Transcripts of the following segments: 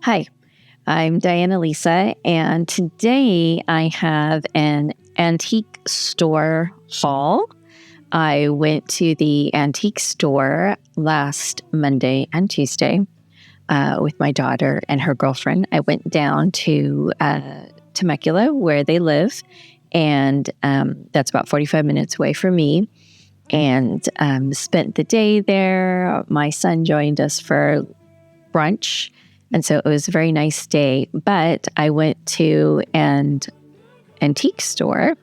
Hi, I'm Diana Lisa, and today I have an antique store haul. I went to the antique store last Monday and Tuesday with my daughter and her girlfriend. I went down to Temecula, where they live, and that's about 45 minutes away from me, and spent the day there. My son joined us for brunch. And so it was a very nice day. But I went to an antique store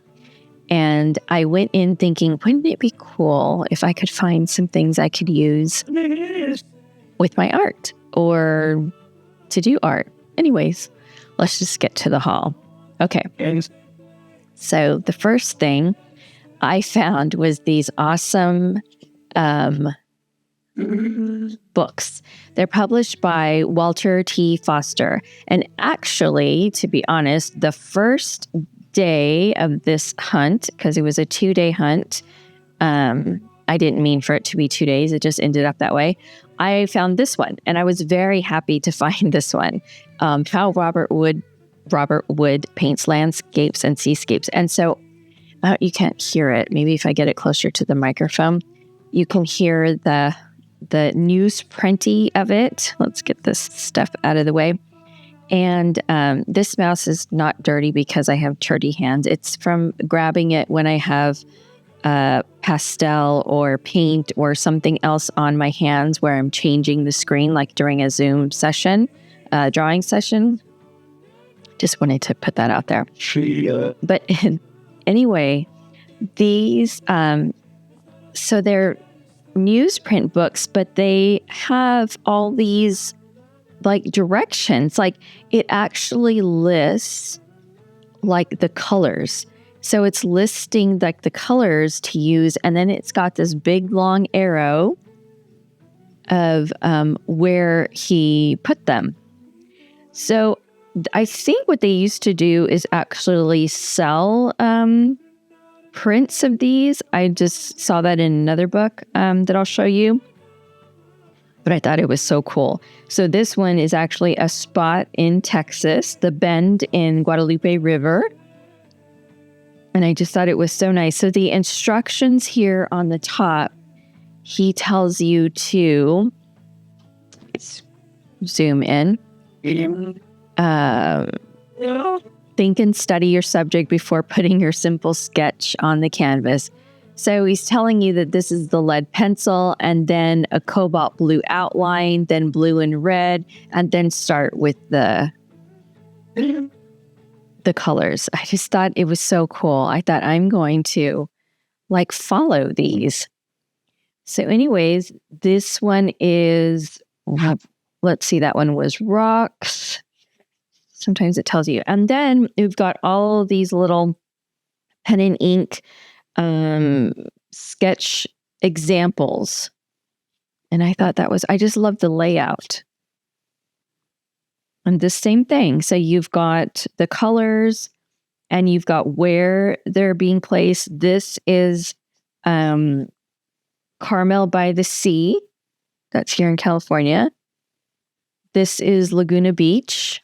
and I went in thinking, wouldn't it be cool if I could find some things I could use with my art or to do art? Anyways, let's just get to the haul. Okay. So the first thing I found was these awesome books. They're published by Walter T. Foster. And actually, to be honest, the first day of this hunt, because it was a 2-day hunt, I didn't mean for it to be 2 days. It just ended up that way. I found this one, and I was very happy to find this one. How Robert Wood paints landscapes and seascapes. And so you can't hear it. Maybe if I get it closer to the microphone, you can hear the newsprinty of it. Let's get this stuff out of the way. And this mouse is not dirty because I have dirty hands. It's from grabbing it when I have pastel or paint or something else on my hands where I'm changing the screen, like during a Zoom session, drawing session. Just wanted to put that out there. But anyway, these, so they're newsprint books, but they have all these like directions. Like it actually lists like the colors. So it's listing like the colors to use, and then it's got this big long arrow of where he put them. So I think what they used to do is actually sell prints of these. I just saw that in another book that I'll show you. But I thought it was so cool. So this one is actually a spot in Texas, the bend in Guadalupe River. And I just thought it was so nice. So the instructions here on the top, he tells you to zoom in. Think and study your subject before putting your simple sketch on the canvas. So he's telling you that this is the lead pencil, and then a cobalt blue outline, then blue and red, and then start with the colors. I just thought it was so cool. I thought I'm going to like follow these. So anyways, this one is, let's see, that one was rocks. Sometimes it tells you. And then we've got all these little pen and ink sketch examples. And I thought I just love the layout. And the same thing. So you've got the colors and you've got where they're being placed. This is Carmel by the Sea. That's here in California. This is Laguna Beach.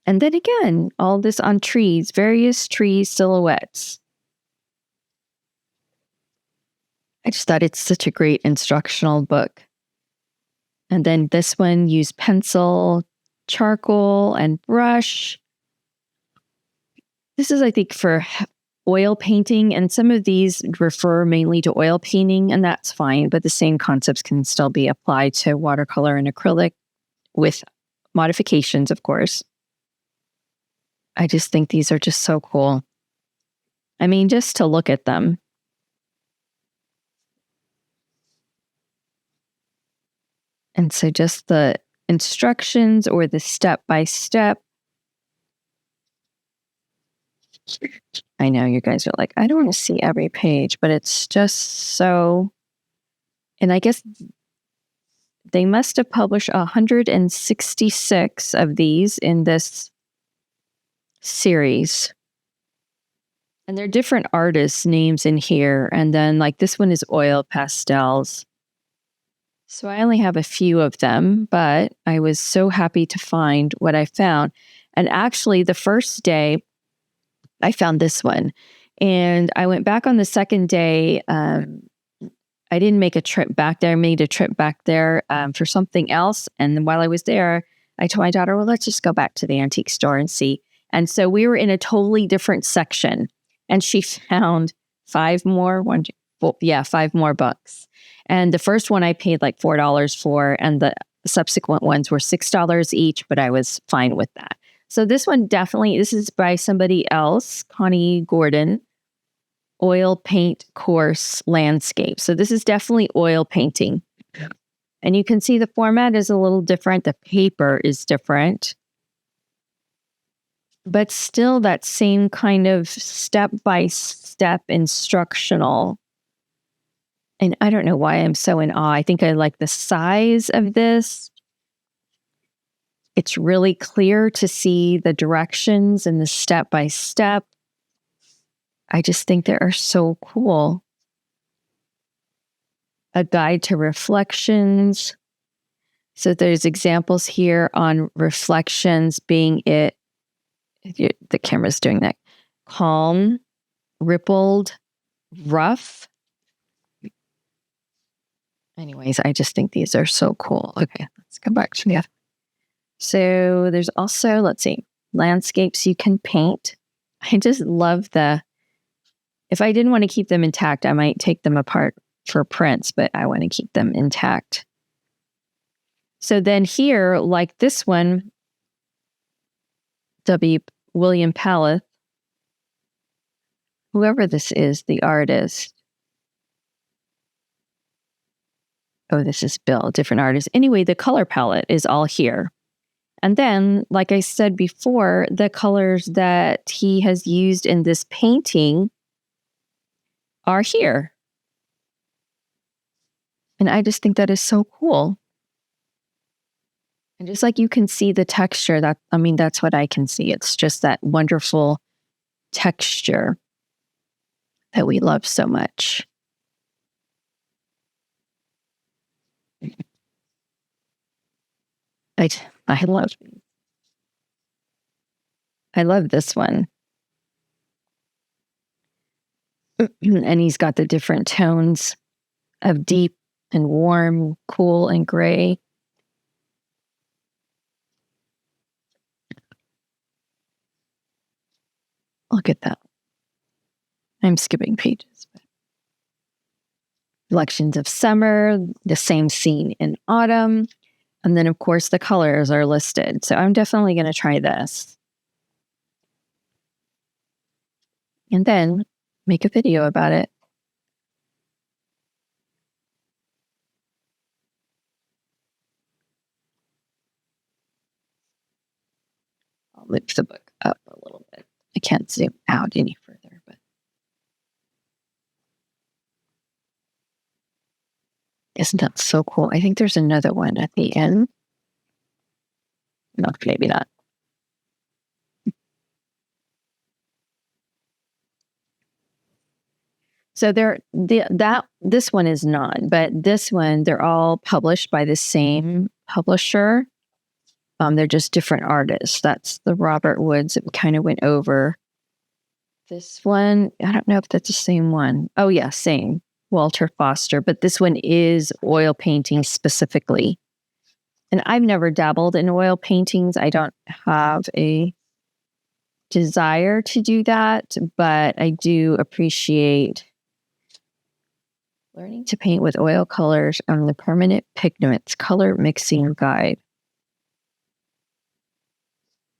And then again, all this on trees, various tree silhouettes. I just thought it's such a great instructional book. And then this one used pencil, charcoal, and brush. This is, I think, for oil painting. And some of these refer mainly to oil painting, and that's fine. But the same concepts can still be applied to watercolor and acrylic with modifications, of course. I just think these are just so cool. I mean, just to look at them. And so just the instructions or the step-by-step. I know you guys are like, I don't want to see every page, but it's just so... And I guess they must have published 166 of these in this series. And there are different artists' names in here. And then like this one is oil pastels. So I only have a few of them, but I was so happy to find what I found. And actually, the first day, I found this one. And I went back on the second day. I didn't make a trip back there. I made a trip back there for something else. And then while I was there, I told my daughter, well, let's just go back to the antique store and see. And so we were in a totally different section. And she found five more, five more books. And the first one I paid like $4 for, and the subsequent ones were $6 each, but I was fine with that. So this one definitely, this is by somebody else, Connie Gordon, Oil Paint Course Landscape. So this is definitely oil painting. Yeah. And you can see the format is a little different. The paper is different. But still that same kind of step-by-step instructional. And I don't know why I'm so in awe. I think I like the size of this. It's really clear to see the directions and the step-by-step. I just think they are so cool. A guide to reflections. So there's examples here on reflections being it, the camera's doing that, calm, rippled, rough. Anyways, I just think these are so cool. Okay, let's go back to the other. So there's also, let's see, landscapes you can paint. I just love if I didn't want to keep them intact, I might take them apart for prints, but I want to keep them intact. So then here, like this one, William Paleth, whoever this is, the artist. Oh, this is Bill, different artist. Anyway, the color palette is all here. And then, like I said before, the colors that he has used in this painting are here. And I just think that is so cool. And just like you can see the texture, that's what I can see. It's just that wonderful texture that we love so much. I love this one. And he's got the different tones of deep and warm, cool and gray. Look at that. I'm skipping pages. Reflections of summer, the same scene in autumn. And then, of course, the colors are listed. So I'm definitely going to try this. And then make a video about it. I'll lift the book up a little bit. I can't zoom out any further, but isn't that so cool? I think there's another one at the end. No, maybe not. So this one is not, but this one, they're all published by the same publisher. They're just different artists. That's the Robert Woods that we kind of went over. This one, I don't know if that's the same one. Oh yeah, same. Walter Foster, but this one is oil painting specifically. And I've never dabbled in oil paintings. I don't have a desire to do that, but I do appreciate learning to paint with oil colors on the Permanent Pigments Color Mixing Guide.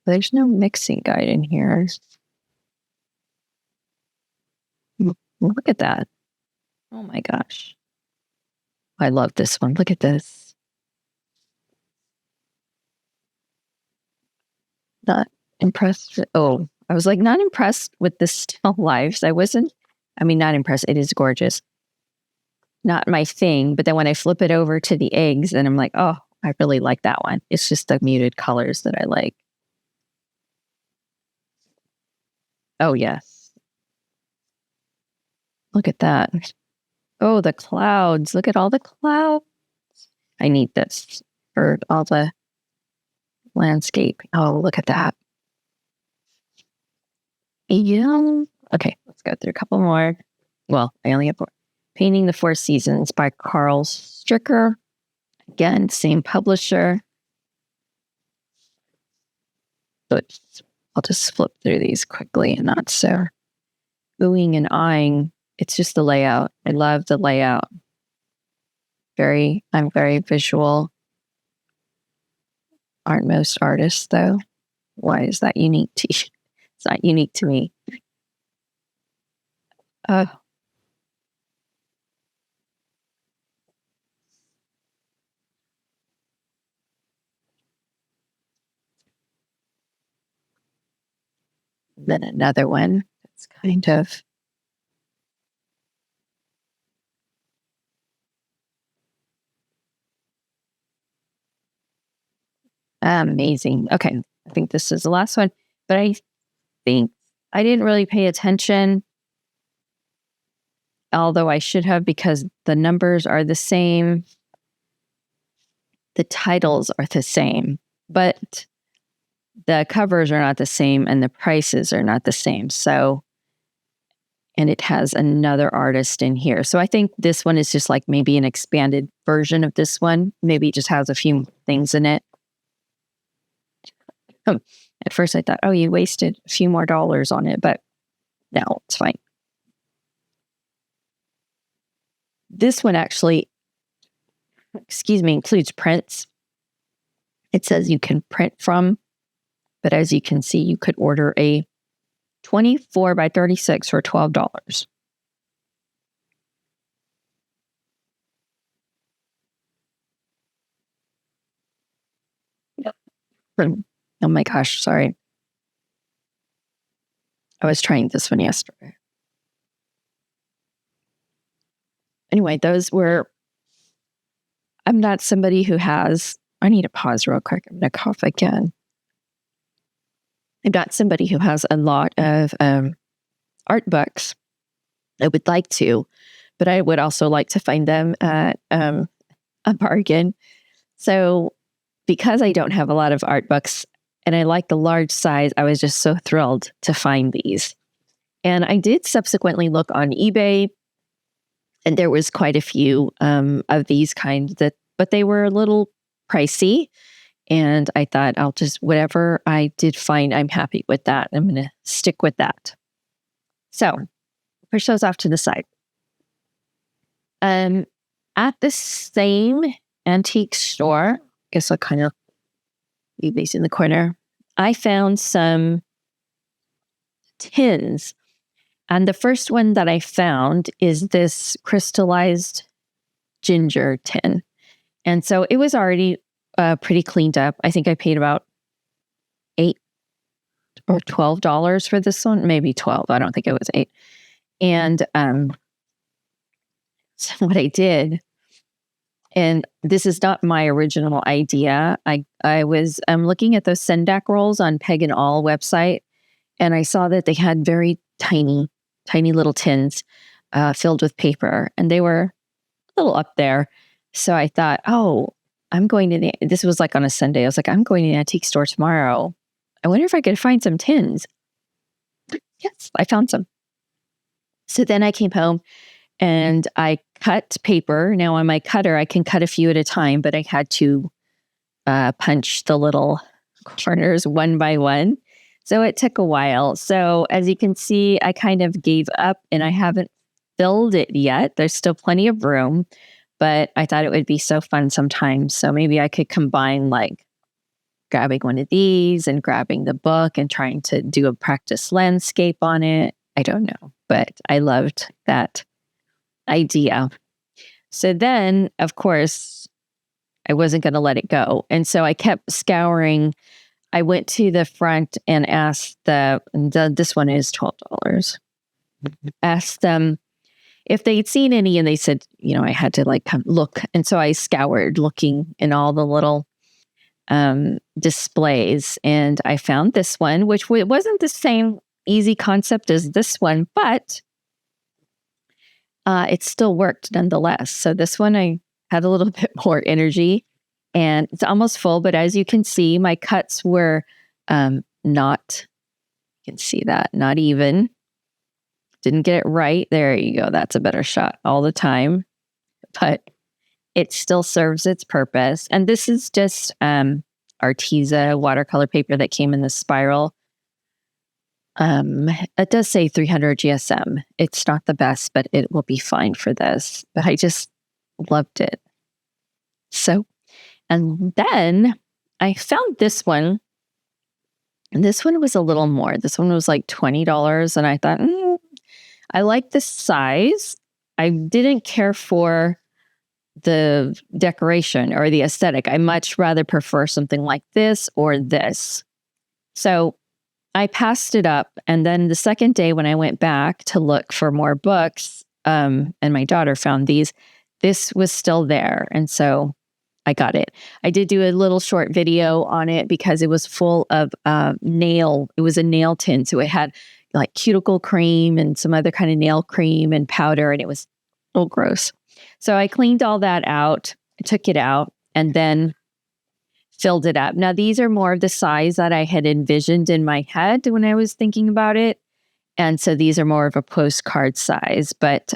There's no mixing guide in here. Look at that. Oh my gosh. I love this one. Look at this. Not impressed. Oh, I was like not impressed with the still lifes. Not impressed. It is gorgeous. Not my thing. But then when I flip it over to the eggs, then I'm like, oh, I really like that one. It's just the muted colors that I like. Oh, yes. Look at that. Oh, the clouds. Look at all the clouds. I need this for all the landscape. Oh, look at that. Yeah. Okay, let's go through a couple more. Well, I only have 4. Painting the Four Seasons by Carl Stricker. Again, same publisher. But I'll just flip through these quickly and not so oohing and eyeing. It's just the layout. I love the layout. I'm very visual. Aren't most artists, though? Why is that unique to you? It's not unique to me. Then another one that's kind of amazing. Okay, I think this is the last one, but I think I didn't really pay attention, although I should have, because the numbers are the same. The titles are the same, but the covers are not the same and the prices are not the same. So, and it has another artist in here. So I think this one is just like maybe an expanded version of this one. Maybe it just has a few things in it. At first I thought, oh, you wasted a few more dollars on it, but no, it's fine. This one actually, includes prints. It says you can print from, but as you can see, you could order a 24 by 36 for $12. Oh my gosh, sorry. I was trying this one yesterday. Anyway, I'm not somebody who has, I need to pause real quick. I'm going to cough again. I'm not somebody who has a lot of art books. I would like to, but I would also like to find them at a bargain. So because I don't have a lot of art books and I like the large size, I was just so thrilled to find these. And I did subsequently look on eBay, and there was quite a few of these kinds but they were a little pricey. And I thought I'll just, whatever I did find, I'm happy with that. I'm going to stick with that. So push those off to the side. At the same antique store, I guess I'll kind of leave these in the corner, I found some tins. And the first one that I found is this crystallized ginger tin. And so it was already pretty cleaned up. I think I paid about $8 or $12 for this one, maybe 12. I don't think it was 8. And so what I did, and this is not my original idea. I was looking at those Sendak rolls on Peg and All website, and I saw that they had very tiny little tins filled with paper, and they were a little up there. So I thought, oh, this was like on a Sunday. I was like, I'm going to the antique store tomorrow. I wonder if I could find some tins. Yes, I found some. So then I came home and I cut paper. Now on my cutter, I can cut a few at a time, but I had to punch the little corners one by one. So it took a while. So as you can see, I kind of gave up and I haven't filled it yet. There's still plenty of room, but I thought it would be so fun sometimes. So maybe I could combine like grabbing one of these and grabbing the book and trying to do a practice landscape on it. I don't know, but I loved that idea. So then, of course, I wasn't going to let it go. And so I kept scouring. I went to the front and asked this one is $12. Asked them if they'd seen any, and they said, I had to like come look. And so I scoured looking in all the little displays, and I found this one, which wasn't the same easy concept as this one, but it still worked nonetheless. So this one I had a little bit more energy, and it's almost full. But as you can see, my cuts were not, you can see that, not even. Didn't get it right. There you go. That's a better shot all the time. But it still serves its purpose. And this is just Arteza watercolor paper that came in the spiral. It does say 300 GSM. It's not the best, but it will be fine for this. But I just loved it. So, and then I found this one. And this one was a little more. This one was like $20. And I thought, I like the size. I didn't care for the decoration or the aesthetic. I much rather prefer something like this or this. So I passed it up. And then the second day when I went back to look for more books, and my daughter found these, this was still there. And so I got it. I did do a little short video on it because it was full of nail. It was a nail tin. So it had like cuticle cream and some other kind of nail cream and powder. And it was a little gross. So I cleaned all that out, took it out, and then filled it up. Now, these are more of the size that I had envisioned in my head when I was thinking about it. And so these are more of a postcard size. But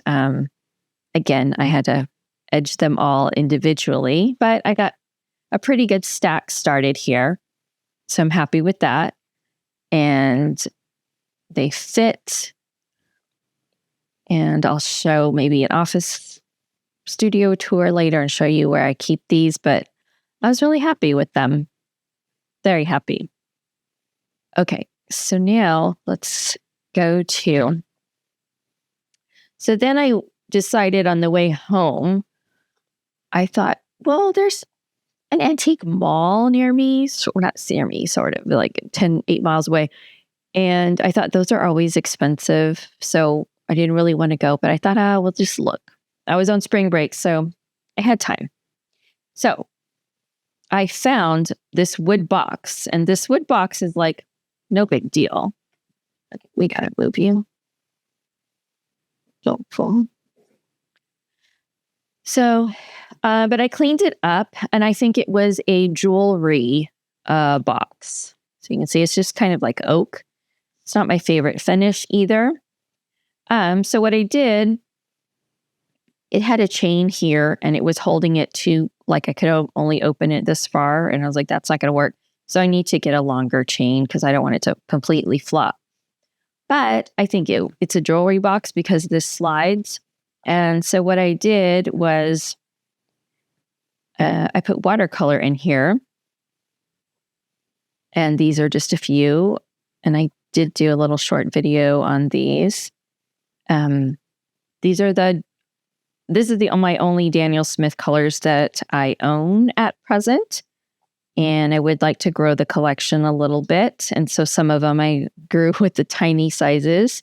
again, I had to edge them all individually. But I got a pretty good stack started here. So I'm happy with that. And they fit. And I'll show maybe an office studio tour later and show you where I keep these, but I was really happy with them. Very happy. Okay, so now let's go to, so then I decided on the way home, I thought, well, there's an antique mall near me, so not near me, sort of like 8 miles away. And I thought those are always expensive. So I didn't really want to go, but I thought, we'll just look. I was on spring break, so I had time. So I found this wood box, and this wood box is like no big deal. Okay, we gotta move you. Don't fall. So, but I cleaned it up, and I think it was a jewelry box. So you can see it's just kind of like oak. It's not my favorite finish either. So what I did, it had a chain here and it was holding it to, like I could only open it this far. And I was like, that's not going to work. So I need to get a longer chain because I don't want it to completely flop. But I think it's a jewelry box because this slides. And so what I did was I put watercolor in here. And these are just a few. And I did do a little short video on these. This is my only Daniel Smith colors that I own at present. And I would like to grow the collection a little bit. And so some of them I grew with the tiny sizes.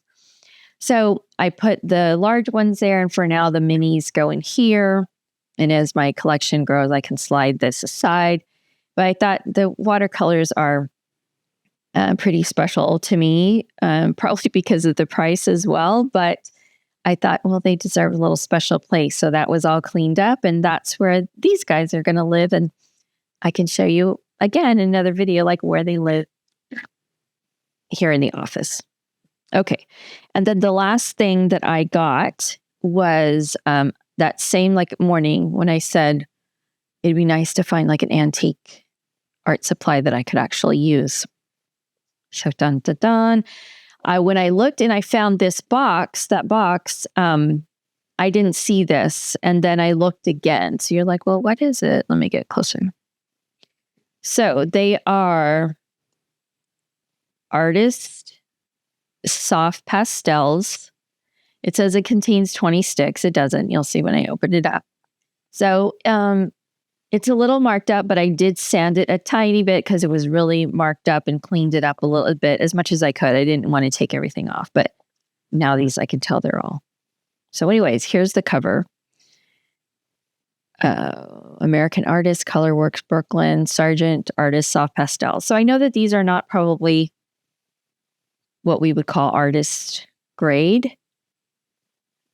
So I put the large ones there. And for now, the minis go in here. And as my collection grows, I can slide this aside. But I thought the watercolors are pretty special to me, probably because of the price as well. But I thought, well, they deserve a little special place. So that was all cleaned up. And that's where these guys are going to live. And I can show you again in another video, like where they live here in the office. Okay. And then the last thing that I got was that same like morning when I said it'd be nice to find like an antique art supply that I could actually use. So dun, dun, dun. When I looked and I found this box, I didn't see this. And then I looked again. So you're like, well, what is it? Let me get closer. So they are Artist Soft Pastels. It says it contains 20 sticks. It doesn't. You'll see when I open it up. So it's a little marked up, but I did sand it a tiny bit because it was really marked up and cleaned it up a little bit as much as I could. I didn't want to take everything off, but now these I can tell they're all. So anyways, here's the cover. American Artist, Colorworks Brooklyn, Sargent Artist Soft Pastels. So I know that these are not probably what we would call artist grade,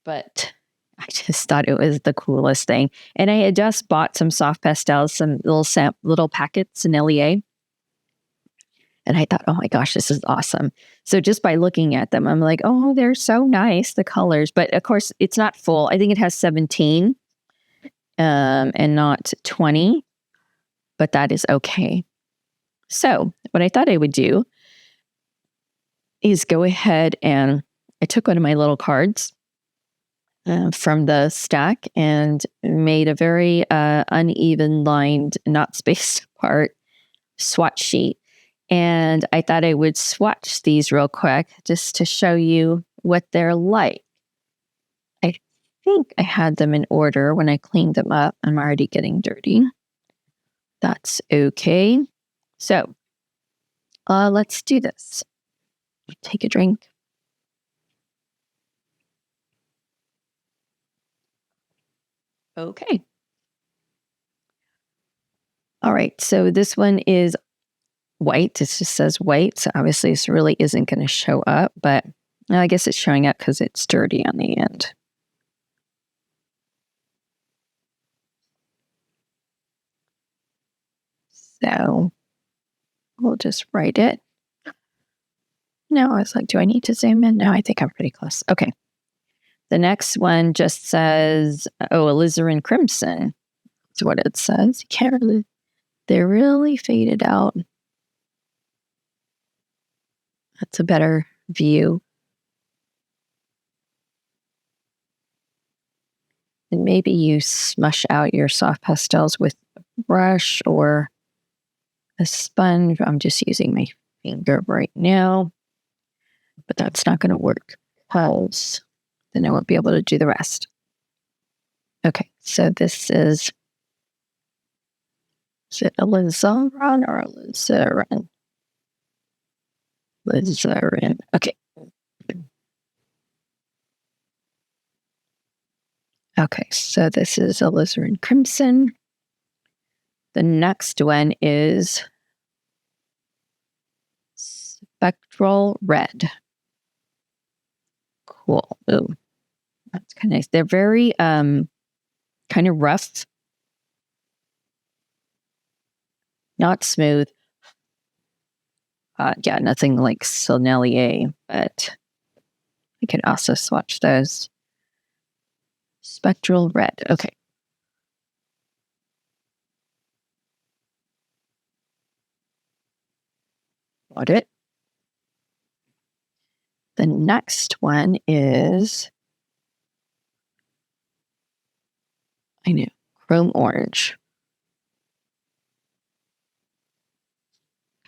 but I just thought it was the coolest thing. And I had just bought some soft pastels, some little packets in LEA. And I thought, oh my gosh, this is awesome. So just by looking at them, I'm like, oh, they're so nice, the colors. But of course, it's not full. I think it has 17 and not 20, but that is okay. So what I thought I would do is go ahead and I took one of my little cards from the stack and made a very uneven lined, not spaced apart swatch sheet. And I thought I would swatch these real quick just to show you what they're like. I think I had them in order when I cleaned them up. I'm already getting dirty. That's okay. So let's do this. Take a drink. Okay. All right. So this one is white. It just says white. So obviously this really isn't going to show up, but I guess it's showing up because it's dirty on the end. So we'll just write it. No, I was like, do I need to zoom in? No, I think I'm pretty close. Okay. The next one just says, alizarin crimson. That's what it says. You can't really, they're really faded out. That's a better view. And maybe you smush out your soft pastels with a brush or a sponge. I'm just using my finger right now, but that's not going to work because then I won't be able to do the rest. Okay, so this is it alizarin or alizarin? Alizarin. Okay. Okay, so this is alizarin crimson. The next one is spectral red. Cool. Ooh, that's kind of nice. They're very kind of rough, not smooth. Yeah, nothing like Sennelier, but I could also swatch those. Spectral red. Okay. Got it. The next one is, I know, chrome orange.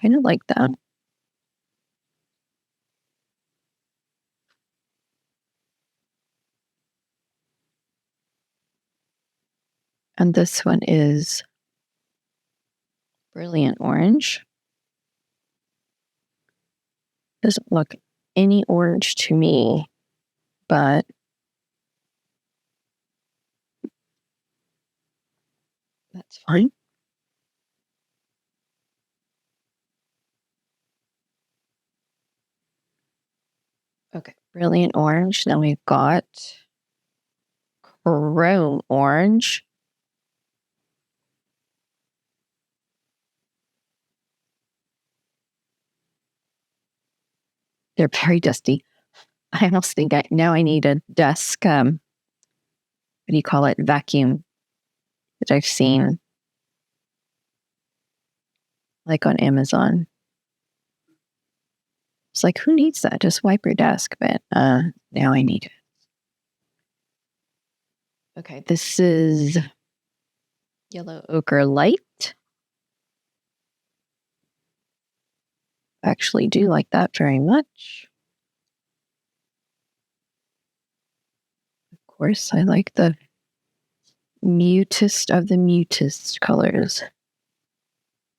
Kind of like that. And this one is brilliant orange. Doesn't look any orange to me, but that's fine. Okay, brilliant orange. Then we've got chrome orange. They're very dusty. I almost think now I need a desk, what do you call it, vacuum that I've seen like on Amazon. It's like, who needs that? Just wipe your desk. But now I need it. Okay, this is yellow ochre light. I actually do like that very much. Of course, I like the mutest of the mutest colors.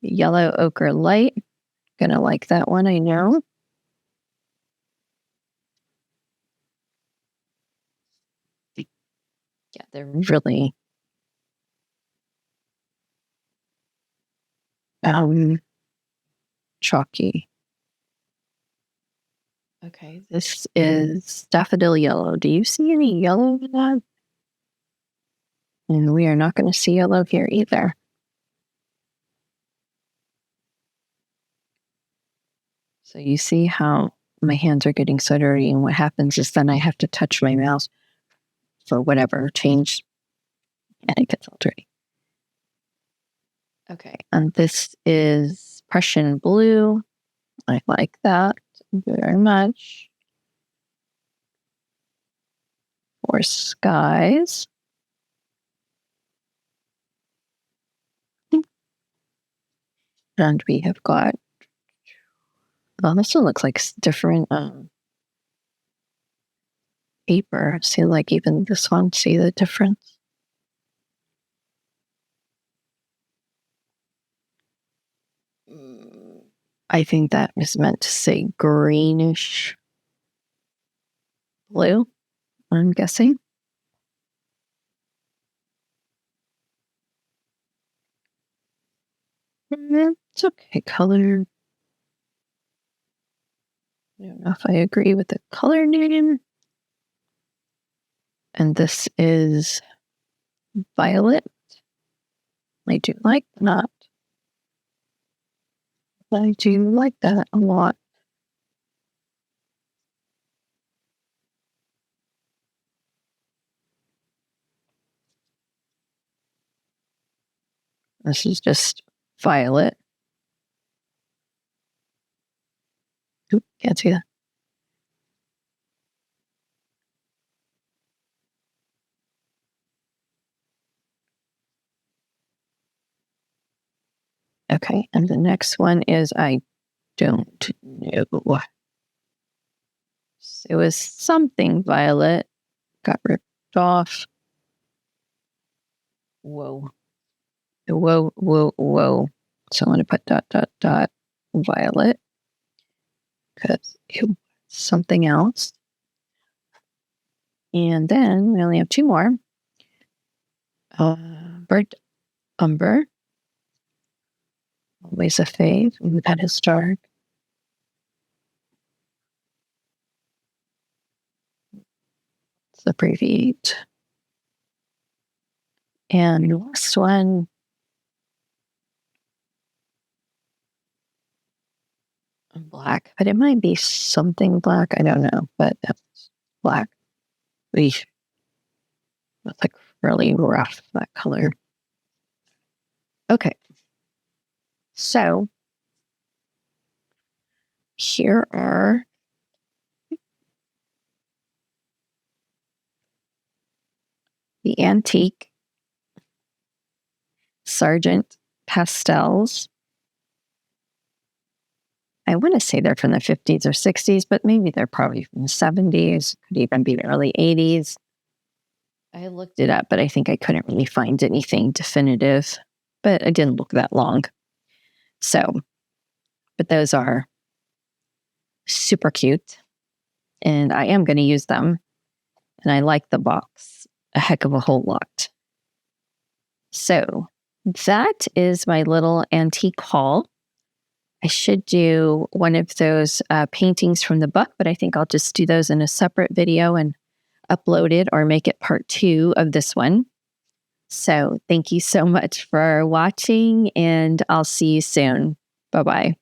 Yellow ochre light. Gonna like that one, I know. Yeah, they're really chalky. Okay, this is daffodil yellow. Do you see any yellow in that? And we are not going to see yellow here either. So you see how my hands are getting so dirty, and what happens is then I have to touch my mouse for whatever change, and it gets all dirty. Okay, and this is Prussian blue. I like that very much. For skies. And we have got, well, this one looks like different paper. See, like even this one, see the difference? I think that is meant to say greenish blue, I'm guessing. It's okay, color. I don't know if I agree with the color name. And this is violet. I do like that. I do like that a lot. This is just violet. Oop, can't see that. Okay, and the next one is I don't know. It was something violet. Got ripped off. Whoa. Whoa, whoa, whoa. So I'm going to put ... violet. Because it was something else. And then we only have two more. Burnt umber. Always a fave. Ooh, that is dark. Let's abbreviate. And last one. Black, but it might be something black. I don't know, but that's black. That's like really rough, that color. Okay. So here are the antique Sargent pastels. I want to say they're from the 50s or 60s, but maybe they're probably from the 70s, could even be the early 80s. I looked it up, but I think I couldn't really find anything definitive, but I didn't look that long. So, but those are super cute, and I am going to use them, and I like the box a heck of a whole lot. So that is my little antique haul. I should do one of those paintings from the book, but I think I'll just do those in a separate video and upload it or make it part 2 of this one. So thank you so much for watching, and I'll see you soon. Bye-bye.